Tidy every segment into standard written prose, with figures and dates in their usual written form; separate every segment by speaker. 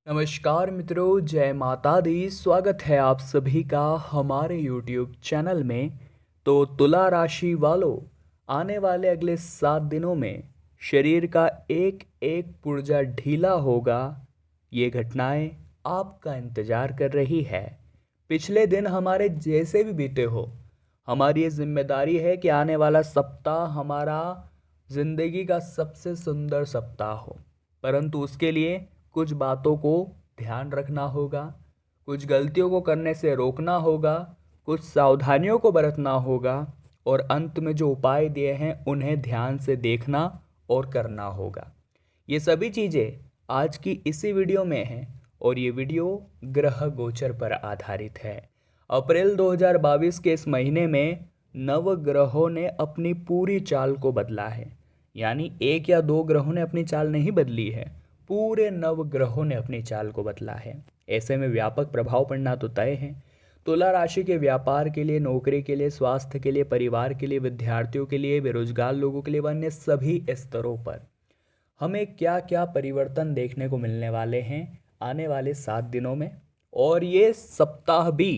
Speaker 1: नमस्कार मित्रों, जय माता दी। स्वागत है आप सभी का हमारे YouTube चैनल में। तो तुला राशि वालों, आने वाले अगले 7 दिनों में शरीर का एक एक पुर्जा ढीला होगा। ये घटनाएं आपका इंतजार कर रही है। पिछले दिन हमारे जैसे भी बीते हो, हमारी ये जिम्मेदारी है कि आने वाला सप्ताह हमारा जिंदगी का सबसे सुंदर सप्ताह हो। परंतु उसके लिए कुछ बातों को ध्यान रखना होगा, कुछ गलतियों को करने से रोकना होगा, कुछ सावधानियों को बरतना होगा और अंत में जो उपाय दिए हैं उन्हें ध्यान से देखना और करना होगा। ये सभी चीज़ें आज की इसी वीडियो में हैं और ये वीडियो ग्रह गोचर पर आधारित है। अप्रैल 2022 के इस महीने में नव ग्रहों ने अपनी पूरी चाल को बदला है। यानी एक या दो ग्रहों ने अपनी चाल नहीं बदली है, पूरे नव ग्रहों ने अपनी चाल को बदला है। ऐसे में व्यापक प्रभाव पड़ना तो तय है। तुला राशि के व्यापार के लिए, नौकरी के लिए, स्वास्थ्य के लिए, परिवार के लिए, विद्यार्थियों के लिए, बेरोजगार लोगों के लिए, अन्य सभी स्तरों पर हमें क्या क्या परिवर्तन देखने को मिलने वाले हैं आने वाले 7 दिनों में। और ये सप्ताह भी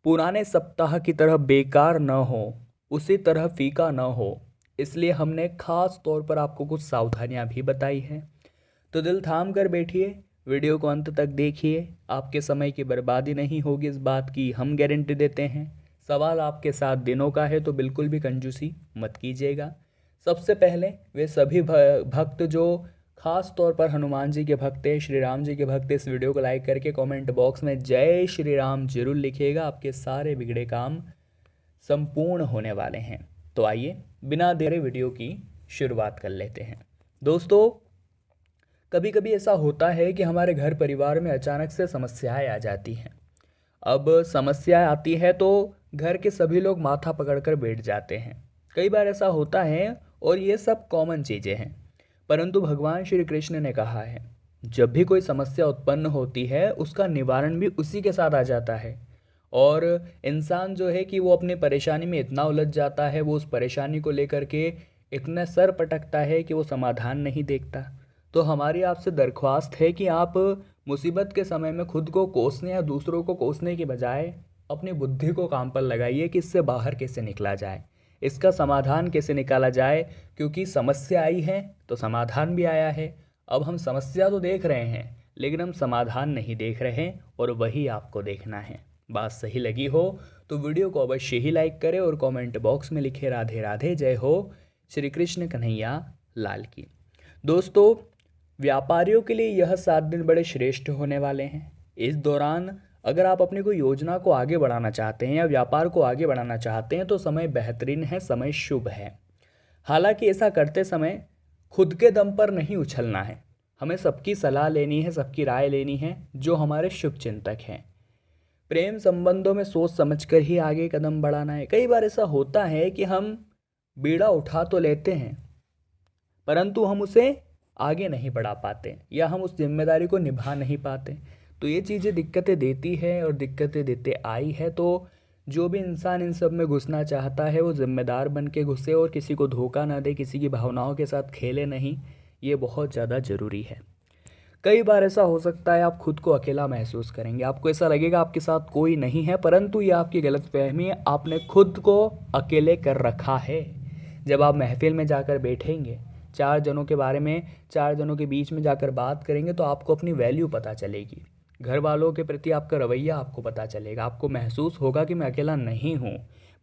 Speaker 1: पुराने सप्ताह की तरह बेकार न हो, उसी तरह फीका न हो, इसलिए हमने खास तौर पर आपको कुछ सावधानियां भी बताई हैं। तो दिल थाम कर बैठिए, वीडियो को अंत तक देखिए। आपके समय की बर्बादी नहीं होगी, इस बात की हम गारंटी देते हैं। सवाल आपके 7 दिनों का है तो बिल्कुल भी कंजूसी मत कीजिएगा। सबसे पहले वे सभी भक्त जो खास तौर पर हनुमान जी के भक्त हैं, श्री राम जी के भक्त हैं, इस वीडियो को लाइक करके कमेंट बॉक्स में जय श्री राम जरूर लिखिएगा। आपके सारे बिगड़े काम संपूर्ण होने वाले हैं। तो आइए बिना देरे वीडियो की शुरुआत कर लेते हैं। दोस्तों, कभी कभी ऐसा होता है कि हमारे घर परिवार में अचानक से समस्याएं आ जाती हैं। अब समस्या आती है तो घर के सभी लोग माथा पकड़कर बैठ जाते हैं। कई बार ऐसा होता है और ये सब कॉमन चीज़ें हैं। परंतु भगवान श्री कृष्ण ने कहा है, जब भी कोई समस्या उत्पन्न होती है उसका निवारण भी उसी के साथ आ जाता है। और इंसान जो है कि वो अपनी परेशानी में इतना उलझ जाता है, वो उस परेशानी को लेकर के इतना सर पटकता है कि वो समाधान नहीं देखता। तो हमारी आपसे दरख्वास्त है कि आप मुसीबत के समय में खुद को कोसने या दूसरों को कोसने के बजाय अपनी बुद्धि को काम पर लगाइए कि इससे बाहर कैसे निकला जाए, इसका समाधान कैसे निकाला जाए। क्योंकि समस्या आई है तो समाधान भी आया है। अब हम समस्या तो देख रहे हैं लेकिन हम समाधान नहीं देख रहे हैं, और वही आपको देखना है। बात सही लगी हो तो वीडियो को अवश्य ही लाइक करें और कमेंट बॉक्स में लिखे राधे राधे, जय हो श्री कृष्ण कन्हैया लाल की। दोस्तों, व्यापारियों के लिए यह 7 दिन बड़े श्रेष्ठ होने वाले हैं। इस दौरान अगर आप अपनी कोई योजना को आगे बढ़ाना चाहते हैं या व्यापार को आगे बढ़ाना चाहते हैं तो समय बेहतरीन है, समय शुभ है। हालांकि ऐसा करते समय खुद के दम पर नहीं उछलना है। हमें सबकी सलाह लेनी है, सबकी राय लेनी है जो हमारे शुभ चिंतक हैं। प्रेम संबंधों में सोच समझकर ही आगे कदम बढ़ाना है। कई बार ऐसा होता है कि हम बीड़ा उठा तो लेते हैं परंतु हम उसे आगे नहीं बढ़ा पाते या हम उस जिम्मेदारी को निभा नहीं पाते। तो ये चीज़ें दिक्कतें देती है और दिक्कतें देते आई है। तो जो भी इंसान इन सब में घुसना चाहता है वो जिम्मेदार बन के घुसे और किसी को धोखा ना दे, किसी की भावनाओं के साथ खेले नहीं। ये बहुत ज़्यादा ज़रूरी है। कई बार ऐसा हो सकता है आप खुद को अकेला महसूस करेंगे, आपको ऐसा लगेगा आपके साथ कोई नहीं है, परंतु ये आपकी गलतफहमी है। आपने खुद को अकेले कर रखा है। जब आप महफिल में जाकर बैठेंगे, 4 जनों के बारे में, 4 जनों के बीच में जाकर बात करेंगे तो आपको अपनी वैल्यू पता चलेगी। घर वालों के प्रति आपका रवैया आपको पता चलेगा। आपको महसूस होगा कि मैं अकेला नहीं हूँ,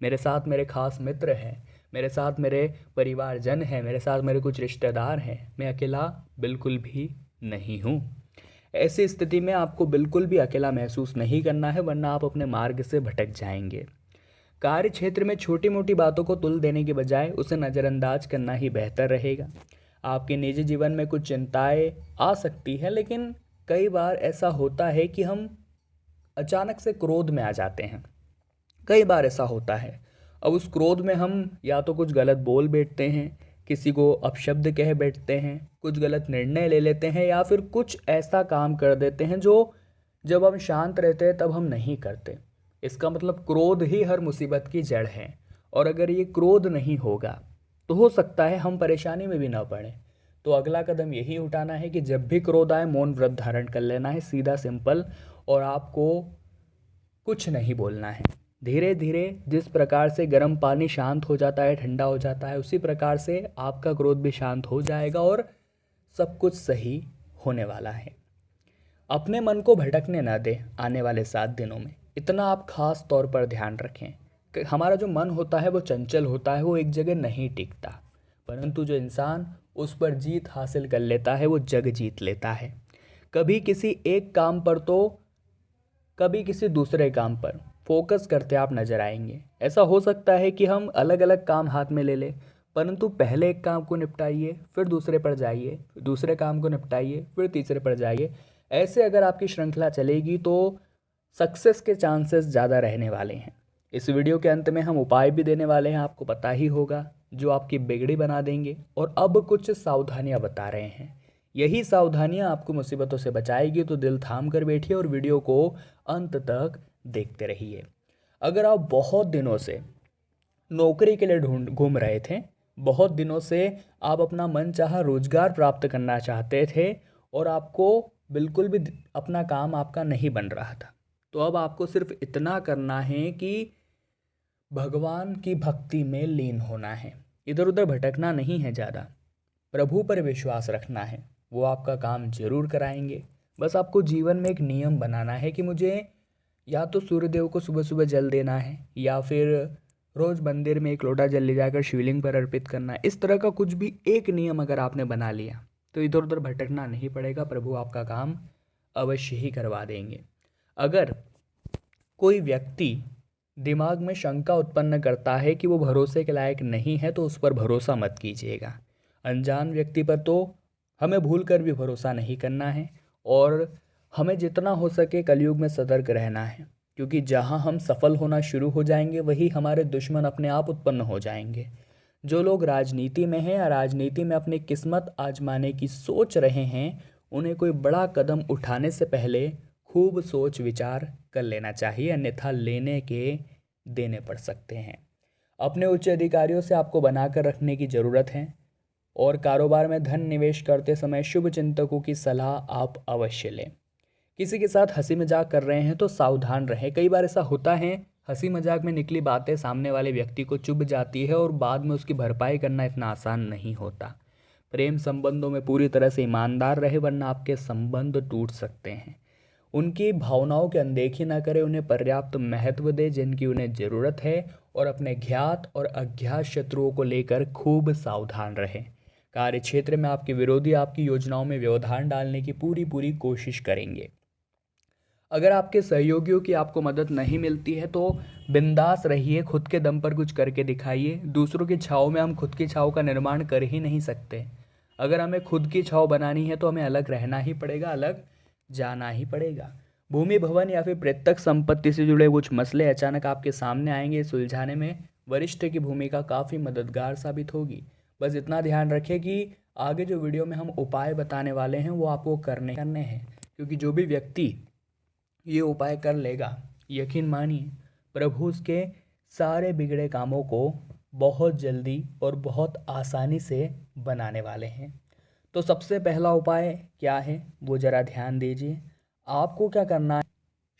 Speaker 1: मेरे साथ मेरे खास मित्र हैं, मेरे साथ मेरे परिवारजन हैं, मेरे साथ मेरे कुछ रिश्तेदार हैं। मैं अकेला बिल्कुल भी नहीं हूँ। ऐसी स्थिति में आपको बिल्कुल भी अकेला महसूस नहीं करना है, वरना आप अपने मार्ग से भटक जाएंगे। कार्य क्षेत्र में छोटी मोटी बातों को तुल देने के बजाय उसे नज़रअंदाज करना ही बेहतर रहेगा। आपके निजी जीवन में कुछ चिंताएं आ सकती है, लेकिन कई बार ऐसा होता है कि हम अचानक से क्रोध में आ जाते हैं। कई बार ऐसा होता है। अब उस क्रोध में हम या तो कुछ गलत बोल बैठते हैं, किसी को अपशब्द कह बैठते हैं, कुछ गलत निर्णय ले लेते हैं या फिर कुछ ऐसा काम कर देते हैं जो जब हम शांत रहते हैं तब हम नहीं करते। इसका मतलब क्रोध ही हर मुसीबत की जड़ है। और अगर ये क्रोध नहीं होगा तो हो सकता है हम परेशानी में भी ना पड़ें। तो अगला कदम यही उठाना है कि जब भी क्रोध आए मौन व्रत धारण कर लेना है, सीधा सिंपल, और आपको कुछ नहीं बोलना है। धीरे धीरे जिस प्रकार से गर्म पानी शांत हो जाता है, ठंडा हो जाता है, उसी प्रकार से आपका क्रोध भी शांत हो जाएगा और सब कुछ सही होने वाला है। अपने मन को भटकने ना दें आने वाले 7 दिनों में, इतना आप खास तौर पर ध्यान रखें कि हमारा जो मन होता है वो चंचल होता है, वो एक जगह नहीं टिकता, परंतु जो इंसान उस पर जीत हासिल कर लेता है वो जग जीत लेता है। कभी किसी एक काम पर तो कभी किसी दूसरे काम पर फोकस करते आप नजर आएंगे। ऐसा हो सकता है कि हम अलग अलग काम हाथ में ले लें, परंतु पहले एक काम को निपटाइए, फिर दूसरे पर जाइए, फिर दूसरे काम को निपटाइए, फिर तीसरे पर जाइए। ऐसे अगर आपकी श्रृंखला चलेगी तो सक्सेस के चांसेस ज़्यादा रहने वाले हैं। इस वीडियो के अंत में हम उपाय भी देने वाले हैं, आपको पता ही होगा, जो आपकी बिगड़ी बना देंगे। और अब कुछ सावधानियां बता रहे हैं, यही सावधानियां आपको मुसीबतों से बचाएगी, तो दिल थाम कर बैठिए और वीडियो को अंत तक देखते रहिए। अगर आप बहुत दिनों से नौकरी के लिए घूम रहे थे, बहुत दिनों से आप अपना मनचाहा रोजगार प्राप्त करना चाहते थे और आपको बिल्कुल भी अपना काम आपका नहीं बन रहा था, तो अब आपको सिर्फ इतना करना है कि भगवान की भक्ति में लीन होना है, इधर उधर भटकना नहीं है ज़्यादा, प्रभु पर विश्वास रखना है, वो आपका काम जरूर कराएंगे। बस आपको जीवन में एक नियम बनाना है कि मुझे या तो सूर्यदेव को सुबह सुबह जल देना है, या फिर रोज़ मंदिर में एक लोटा जल ले जाकर शिवलिंग पर अर्पित करना है। इस तरह का कुछ भी एक नियम अगर आपने बना लिया तो इधर उधर भटकना नहीं पड़ेगा, प्रभु आपका काम अवश्य ही करवा देंगे। अगर कोई व्यक्ति दिमाग में शंका उत्पन्न करता है कि वो भरोसे के लायक नहीं है, तो उस पर भरोसा मत कीजिएगा। अनजान व्यक्ति पर तो हमें भूल कर भी भरोसा नहीं करना है, और हमें जितना हो सके कलयुग में सतर्क रहना है, क्योंकि जहां हम सफल होना शुरू हो जाएंगे वही हमारे दुश्मन अपने आप उत्पन्न हो जाएंगे। जो लोग राजनीति में हैं या राजनीति में अपनी किस्मत आजमाने की सोच रहे हैं, उन्हें कोई बड़ा कदम उठाने से पहले खूब सोच विचार कर लेना चाहिए, अन्यथा लेने के देने पड़ सकते हैं। अपने उच्च अधिकारियों से आपको बनाकर रखने की ज़रूरत है, और कारोबार में धन निवेश करते समय शुभ चिंतकों की सलाह आप अवश्य लें। किसी के साथ हंसी मजाक कर रहे हैं तो सावधान रहें। कई बार ऐसा होता है, हंसी मजाक में निकली बातें सामने वाले व्यक्ति को चुभ जाती है और बाद में उसकी भरपाई करना इतना आसान नहीं होता। प्रेम संबंधों में पूरी तरह से ईमानदार रहे, वरना आपके संबंध टूट सकते हैं। उनकी भावनाओं की अनदेखी ना करें, उन्हें पर्याप्त महत्व दें जिनकी उन्हें ज़रूरत है, और अपने ज्ञात और अज्ञात शत्रुओं को लेकर खूब सावधान रहें। कार्य क्षेत्र में आपके विरोधी आपकी योजनाओं में व्यवधान डालने की पूरी कोशिश करेंगे। अगर आपके सहयोगियों की आपको मदद नहीं मिलती है तो बिंदास रहिए, खुद के दम पर कुछ करके दिखाइए। दूसरों की छाँव में हम खुद की छाँव का निर्माण कर ही नहीं सकते। अगर हमें खुद की छाँव बनानी है तो हमें अलग रहना ही पड़ेगा, अलग जाना ही पड़ेगा। भूमि भवन या फिर प्रत्यक्ष संपत्ति से जुड़े कुछ मसले अचानक आपके सामने आएंगे, सुलझाने में वरिष्ठ की भूमिका काफ़ी मददगार साबित होगी। बस इतना ध्यान रखें कि आगे जो वीडियो में हम उपाय बताने वाले हैं वो आपको करने हैं, क्योंकि जो भी व्यक्ति ये उपाय कर लेगा, यकीन मानिए प्रभु उसके सारे बिगड़े कामों को बहुत जल्दी और बहुत आसानी से बनाने वाले हैं। तो सबसे पहला उपाय क्या है वो ज़रा ध्यान दीजिए। आपको क्या करना है,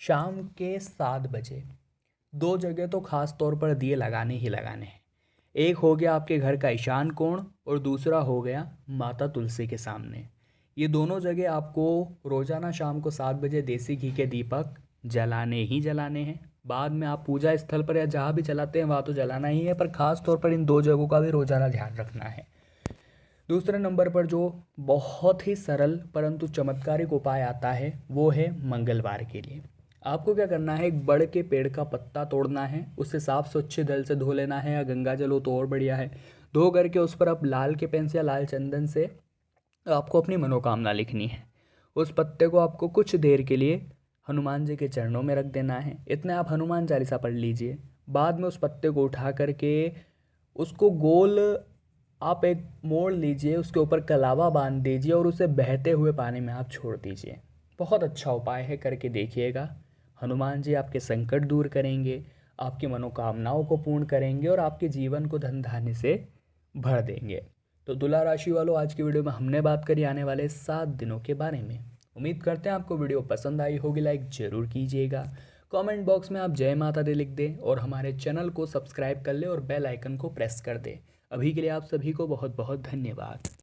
Speaker 1: शाम के 7 बजे 2 जगह तो ख़ास तौर पर दिए लगाने ही लगाने हैं। एक हो गया आपके घर का ईशान कोण, और दूसरा हो गया माता तुलसी के सामने। ये दोनों जगह आपको रोज़ाना शाम को 7 बजे देसी घी के दीपक जलाने ही जलाने हैं। बाद में आप पूजा स्थल पर या जहाँ भी जलाते हैं वहाँ तो जलाना ही है, पर ख़ास तौर पर इन 2 जगहों का भी रोज़ाना ध्यान रखना है। दूसरे नंबर पर जो बहुत ही सरल परंतु चमत्कारिक उपाय आता है वो है मंगलवार के लिए। आपको क्या करना है, एक बड़ के पेड़ का पत्ता तोड़ना है, उससे साफ स्वच्छ जल से धो लेना है, या गंगा जल हो तो और बढ़िया है। धो करके उस पर आप लाल के पेन से या लाल चंदन से आपको अपनी मनोकामना लिखनी है। उस पत्ते को आपको कुछ देर के लिए हनुमान जी के चरणों में रख देना है। इतने आप हनुमान चालीसा पढ़ लीजिए। बाद में उस पत्ते को उठा करके उसको गोल आप एक मोड़ लीजिए, उसके ऊपर कलावा बांध दीजिए और उसे बहते हुए पानी में आप छोड़ दीजिए। बहुत अच्छा उपाय है, करके देखिएगा। हनुमान जी आपके संकट दूर करेंगे, आपकी मनोकामनाओं को पूर्ण करेंगे और आपके जीवन को धन धान्य से भर देंगे। तो तुला राशि वालों, आज की वीडियो में हमने बात करी आने वाले 7 दिनों के बारे में। उम्मीद करते हैं आपको वीडियो पसंद आई होगी। लाइक ज़रूर कीजिएगा, कमेंट बॉक्स में आप जय माता दी लिख दें और हमारे चैनल को सब्सक्राइब कर लें और बेल आइकन को प्रेस कर दें। अभी के लिए आप सभी को बहुत बहुत धन्यवाद।